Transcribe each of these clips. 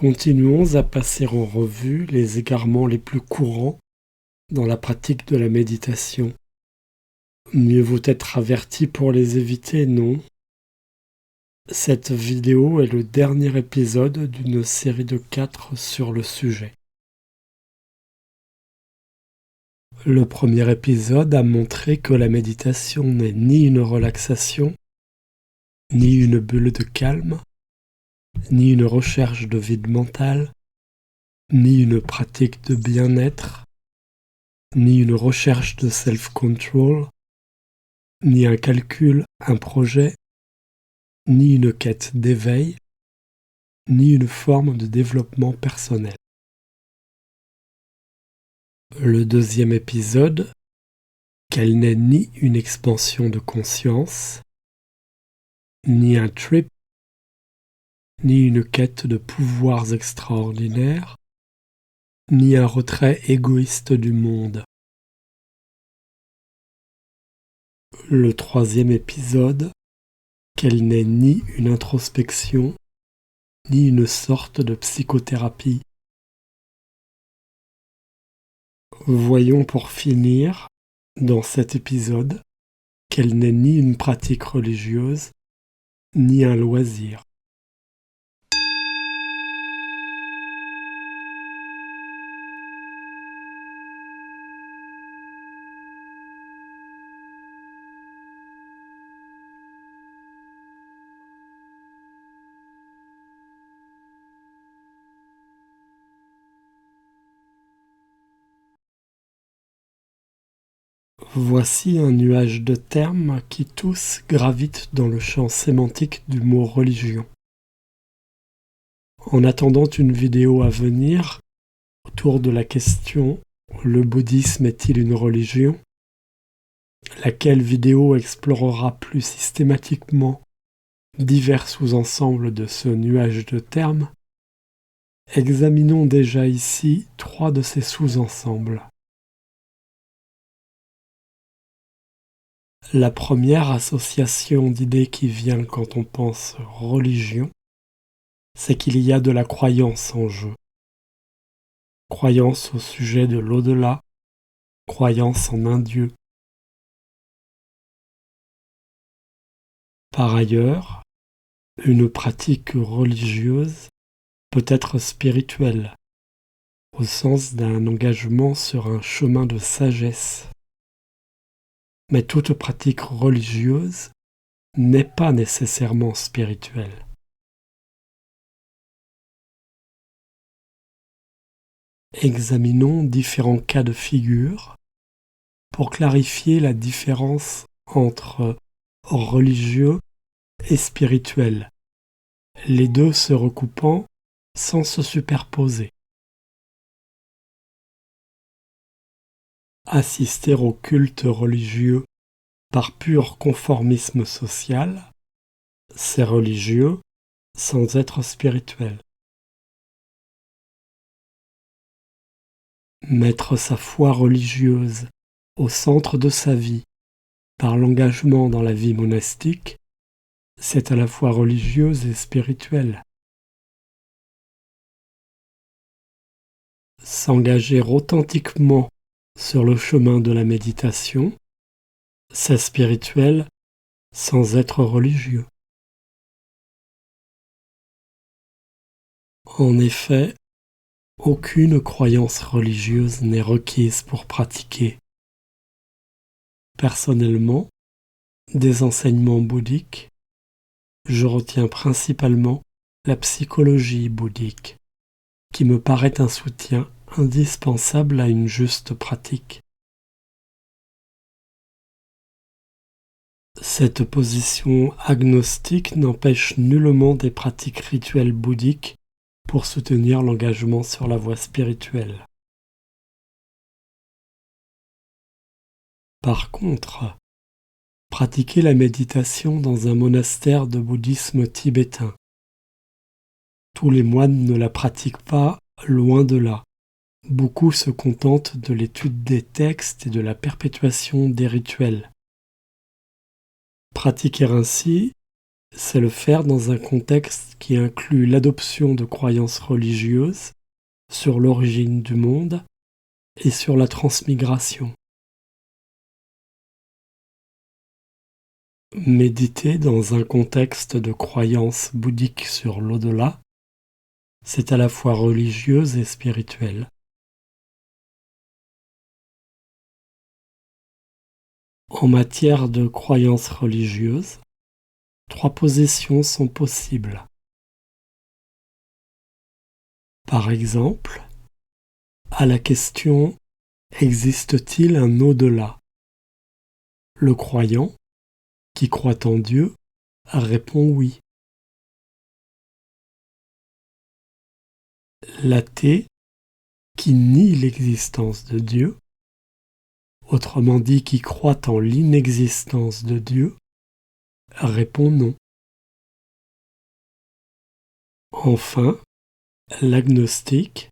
Continuons à passer en revue les égarements les plus courants dans la pratique de la méditation. Mieux vaut être averti pour les éviter, non? Cette vidéo est le dernier épisode d'une série de 4 sur le sujet. Le premier épisode a montré que la méditation n'est ni une relaxation, ni une bulle de calme, ni une recherche de vide mental, ni une pratique de bien-être, ni une recherche de self-control, ni un calcul, un projet, ni une quête d'éveil, ni une forme de développement personnel. Le deuxième épisode, qu'elle n'est ni une expansion de conscience, ni un trip, ni une quête de pouvoirs extraordinaires, ni un retrait égoïste du monde. Le troisième épisode, qu'elle n'est ni une introspection, ni une sorte de psychothérapie. Voyons pour finir, dans cet épisode, qu'elle n'est ni une pratique religieuse, ni un loisir. Voici un nuage de termes qui tous gravitent dans le champ sémantique du mot religion. En attendant une vidéo à venir autour de la question « Le bouddhisme est-il une religion ?», laquelle vidéo explorera plus systématiquement divers sous-ensembles de ce nuage de termes, examinons déjà ici 3 de ces sous-ensembles. La première association d'idées qui vient quand on pense religion, c'est qu'il y a de la croyance en jeu. Croyance au sujet de l'au-delà, croyance en un Dieu. Par ailleurs, une pratique religieuse peut être spirituelle, au sens d'un engagement sur un chemin de sagesse. Mais toute pratique religieuse n'est pas nécessairement spirituelle. Examinons différents cas de figure pour clarifier la différence entre religieux et spirituel, les deux se recoupant sans se superposer. Assister au culte religieux par pur conformisme social, c'est religieux sans être spirituel. Mettre sa foi religieuse au centre de sa vie par l'engagement dans la vie monastique, c'est à la fois religieuse et spirituelle. S'engager authentiquement sur le chemin de la méditation, c'est spirituel sans être religieux. En effet, aucune croyance religieuse n'est requise pour pratiquer. Personnellement, des enseignements bouddhiques, je retiens principalement la psychologie bouddhique, qui me paraît un soutien indispensable à une juste pratique. Cette position agnostique n'empêche nullement des pratiques rituelles bouddhiques pour soutenir l'engagement sur la voie spirituelle. Par contre, pratiquer la méditation dans un monastère de bouddhisme tibétain. Tous les moines ne la pratiquent pas, loin de là. Beaucoup se contentent de l'étude des textes et de la perpétuation des rituels. Pratiquer ainsi c'est le faire dans un contexte qui inclut l'adoption de croyances religieuses sur l'origine du monde et sur la transmigration. Méditer dans un contexte de croyances bouddhiques sur l'au-delà, c'est à la fois religieuse et spirituel. En matière de croyances religieuses, 3 positions sont possibles. Par exemple, à la question « Existe-t-il un au-delà ?», le croyant, qui croit en Dieu, répond oui. L'athée, qui nie l'existence de Dieu, autrement dit qui croit en l'inexistence de Dieu, répond non. Enfin, l'agnostique,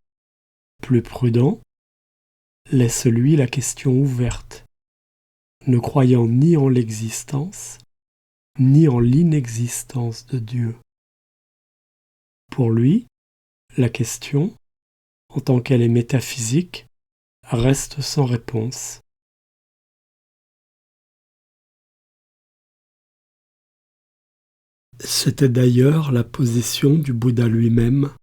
plus prudent, laisse lui la question ouverte, ne croyant ni en l'existence, ni en l'inexistence de Dieu. Pour lui, la question, en tant qu'elle est métaphysique, reste sans réponse. C'était d'ailleurs la position du Bouddha lui-même.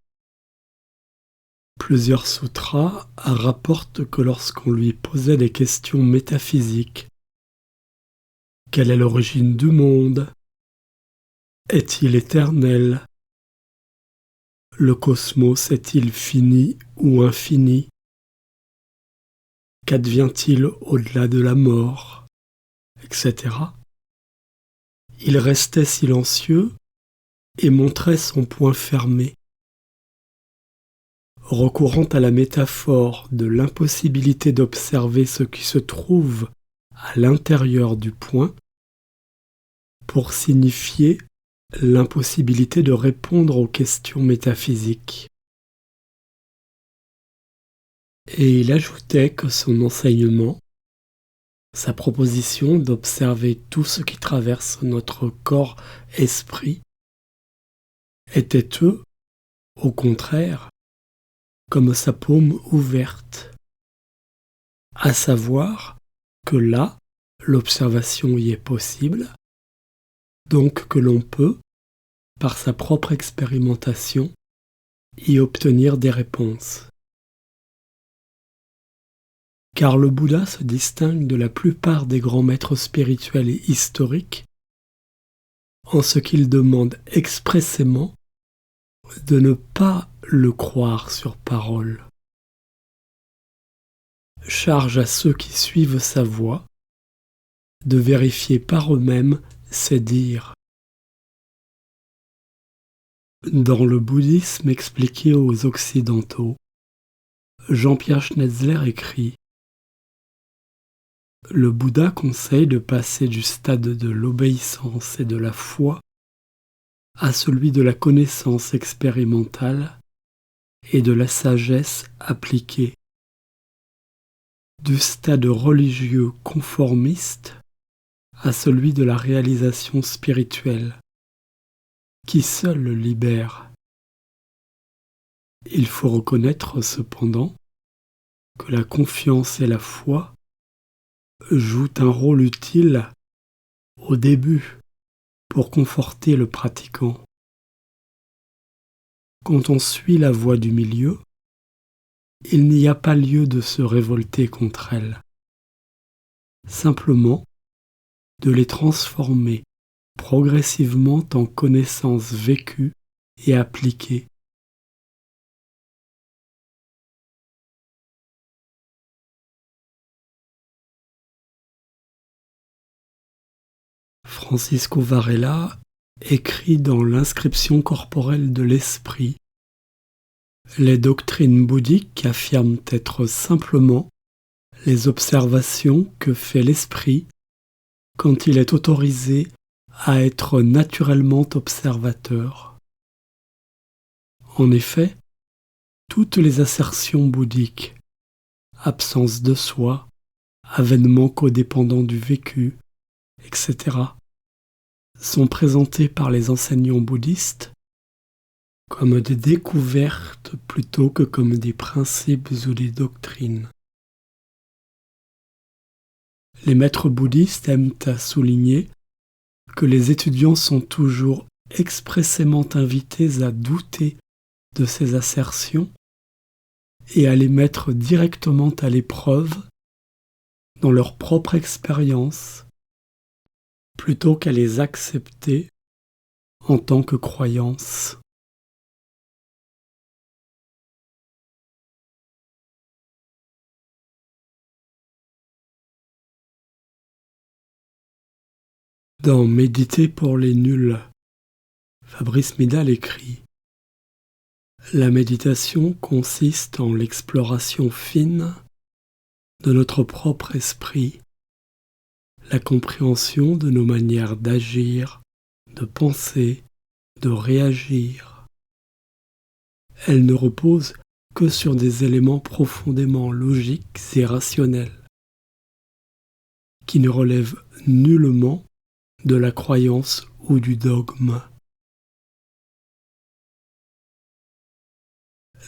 Plusieurs sutras rapportent que lorsqu'on lui posait des questions métaphysiques, quelle est l'origine du monde? Est-il éternel? Le cosmos est-il fini ou infini? Qu'advient-il au-delà de la mort? Etc. Il restait silencieux et montrait son poing fermé. Recourant à la métaphore de l'impossibilité d'observer ce qui se trouve à l'intérieur du poing, pour signifier l'impossibilité de répondre aux questions métaphysiques. Et il ajoutait que son enseignement, sa proposition d'observer tout ce qui traverse notre corps-esprit, étaient eux, au contraire, comme sa paume ouverte, à savoir que là, l'observation y est possible, donc que l'on peut, par sa propre expérimentation, y obtenir des réponses. Car le Bouddha se distingue de la plupart des grands maîtres spirituels et historiques en ce qu'il demande expressément de ne pas le croire sur parole. Charge à ceux qui suivent sa voie de vérifier par eux-mêmes ses dires. Dans le bouddhisme expliqué aux Occidentaux, Jean-Pierre Schnetzler écrit: le Bouddha conseille de passer du stade de l'obéissance et de la foi à celui de la connaissance expérimentale et de la sagesse appliquée, du stade religieux conformiste à celui de la réalisation spirituelle, qui seul le libère. Il faut reconnaître cependant que la confiance et la foi jouent un rôle utile au début pour conforter le pratiquant. Quand on suit la voie du milieu, il n'y a pas lieu de se révolter contre elles. Simplement, de les transformer progressivement en connaissances vécues et appliquées. Francisco Varela écrit dans l'inscription corporelle de l'esprit: les doctrines bouddhiques affirment être simplement les observations que fait l'esprit quand il est autorisé à être naturellement observateur. En effet, toutes les assertions bouddhiques, absence de soi, avènement codépendant du vécu, etc., sont présentés par les enseignants bouddhistes comme des découvertes plutôt que comme des principes ou des doctrines. Les maîtres bouddhistes aiment à souligner que les étudiants sont toujours expressément invités à douter de ces assertions et à les mettre directement à l'épreuve dans leur propre expérience, plutôt qu'à les accepter en tant que croyances. Dans Méditer pour les nuls, Fabrice Midal écrit: la méditation consiste en l'exploration fine de notre propre esprit, la compréhension de nos manières d'agir, de penser, de réagir. Elle ne repose que sur des éléments profondément logiques et rationnels, qui ne relèvent nullement de la croyance ou du dogme.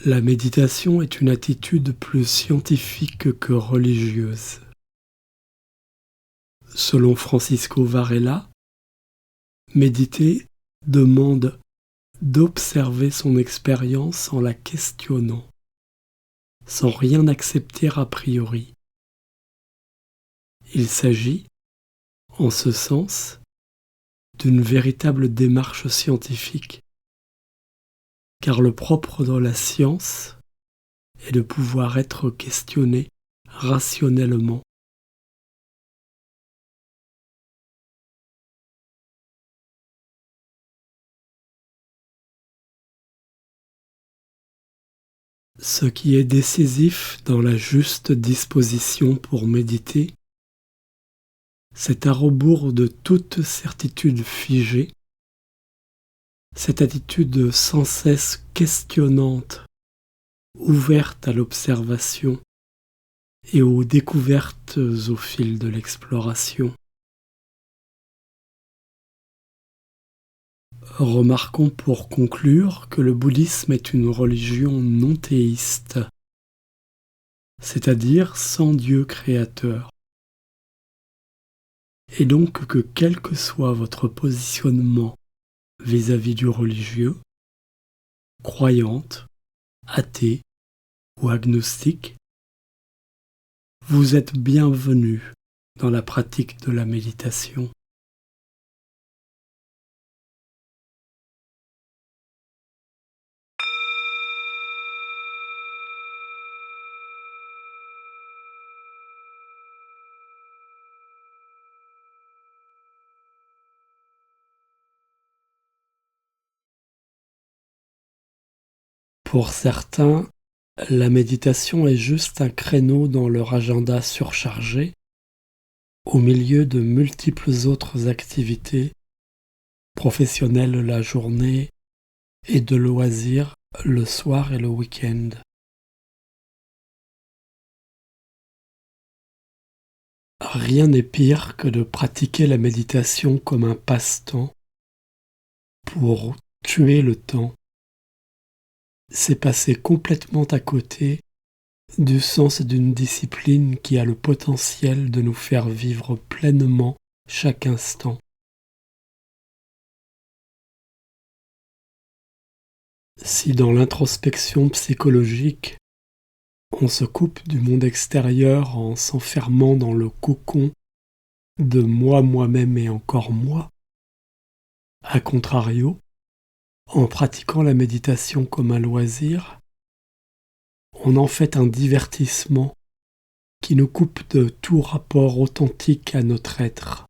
La méditation est une attitude plus scientifique que religieuse. Selon Francisco Varela, méditer demande d'observer son expérience en la questionnant, sans rien accepter a priori. Il s'agit, en ce sens, d'une véritable démarche scientifique, car le propre de la science est de pouvoir être questionné rationnellement. Ce qui est décisif dans la juste disposition pour méditer, c'est à rebours de toute certitude figée, cette attitude sans cesse questionnante, ouverte à l'observation et aux découvertes au fil de l'exploration. Remarquons pour conclure que le bouddhisme est une religion non théiste, c'est-à-dire sans Dieu créateur. Et donc que quel que soit votre positionnement vis-à-vis du religieux, croyante, athée ou agnostique, vous êtes bienvenu dans la pratique de la méditation. Pour certains, la méditation est juste un créneau dans leur agenda surchargé, au milieu de multiples autres activités, professionnelles la journée et de loisirs le soir et le week-end. Rien n'est pire que de pratiquer la méditation comme un passe-temps pour tuer le temps. C'est passer complètement à côté du sens d'une discipline qui a le potentiel de nous faire vivre pleinement chaque instant. Si dans l'introspection psychologique, on se coupe du monde extérieur en s'enfermant dans le cocon de moi, moi-même et encore moi, à contrario, en pratiquant la méditation comme un loisir, on en fait un divertissement qui nous coupe de tout rapport authentique à notre être.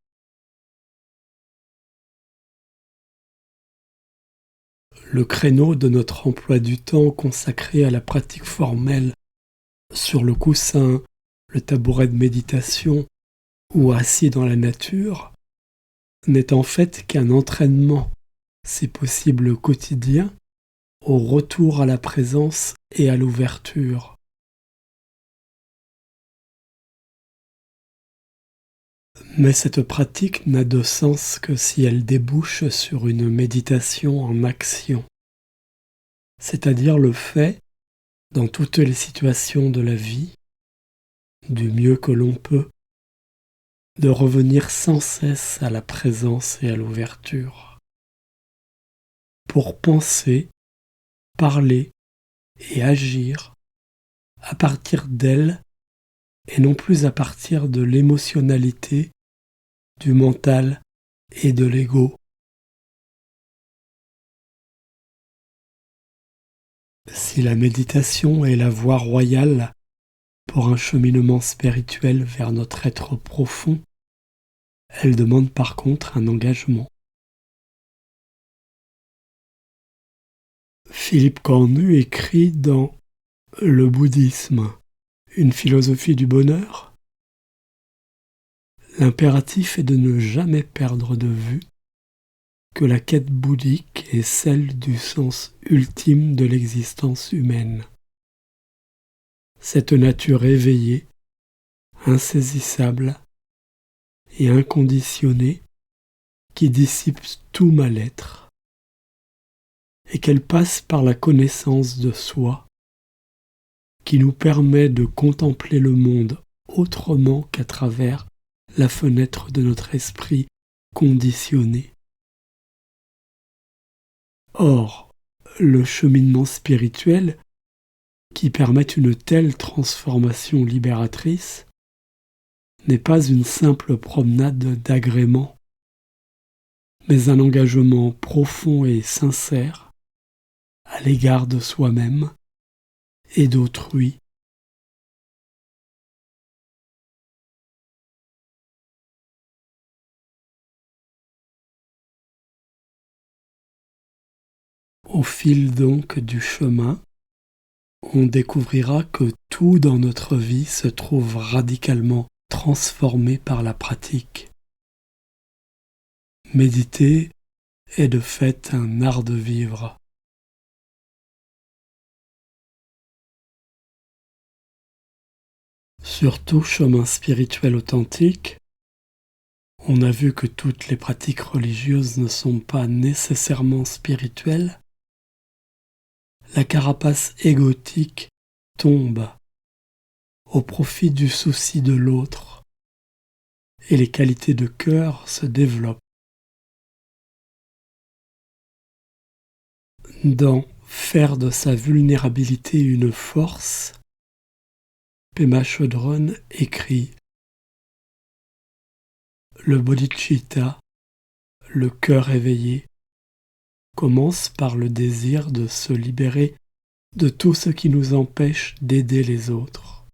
Le créneau de notre emploi du temps consacré à la pratique formelle sur le coussin, le tabouret de méditation ou assis dans la nature n'est en fait qu'un entraînement, si possible quotidien, au retour à la présence et à l'ouverture. Mais cette pratique n'a de sens que si elle débouche sur une méditation en action, c'est-à-dire le fait, dans toutes les situations de la vie, du mieux que l'on peut, de revenir sans cesse à la présence et à l'ouverture, pour penser, parler et agir à partir d'elle et non plus à partir de l'émotionnalité, du mental et de l'ego. Si la méditation est la voie royale pour un cheminement spirituel vers notre être profond, elle demande par contre un engagement. Philippe Cornu écrit dans Le bouddhisme, une philosophie du bonheur. L'impératif est de ne jamais perdre de vue que la quête bouddhique est celle du sens ultime de l'existence humaine. Cette nature éveillée, insaisissable et inconditionnée qui dissipe tout mal-être et qu'elle passe par la connaissance de soi qui nous permet de contempler le monde autrement qu'à travers la fenêtre de notre esprit conditionné. Or, le cheminement spirituel qui permet une telle transformation libératrice n'est pas une simple promenade d'agrément, mais un engagement profond et sincère à l'égard de soi-même et d'autrui. Au fil donc du chemin, on découvrira que tout dans notre vie se trouve radicalement transformé par la pratique. Méditer est de fait un art de vivre. Sur tout chemin spirituel authentique, on a vu que toutes les pratiques religieuses ne sont pas nécessairement spirituelles. La carapace égotique tombe au profit du souci de l'autre et les qualités de cœur se développent. Dans Faire de sa vulnérabilité une force, Pema Chodron écrit: Le bodhicitta, le cœur éveillé, commence par le désir de se libérer de tout ce qui nous empêche d'aider les autres.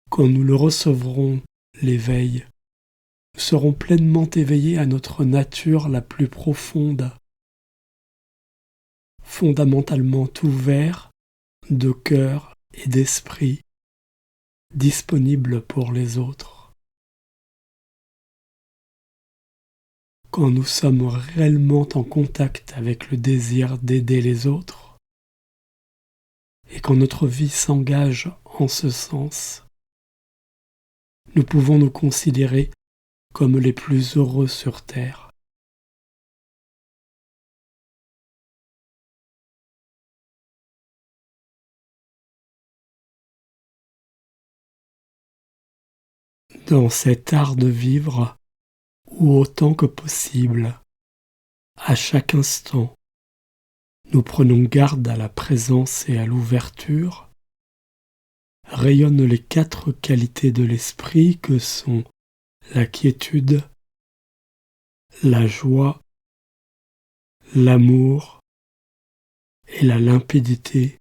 Quand nous le recevrons, l'éveil, nous serons pleinement éveillés à notre nature la plus profonde, fondamentalement ouverts de cœur et d'esprit, disponibles pour les autres. Quand nous sommes réellement en contact avec le désir d'aider les autres, et quand notre vie s'engage en ce sens, nous pouvons nous considérer comme les plus heureux sur Terre. Dans cet art de vivre, où autant que possible, à chaque instant, nous prenons garde à la présence et à l'ouverture, rayonnent les 4 qualités de l'esprit que sont la quiétude, la joie, l'amour et la limpidité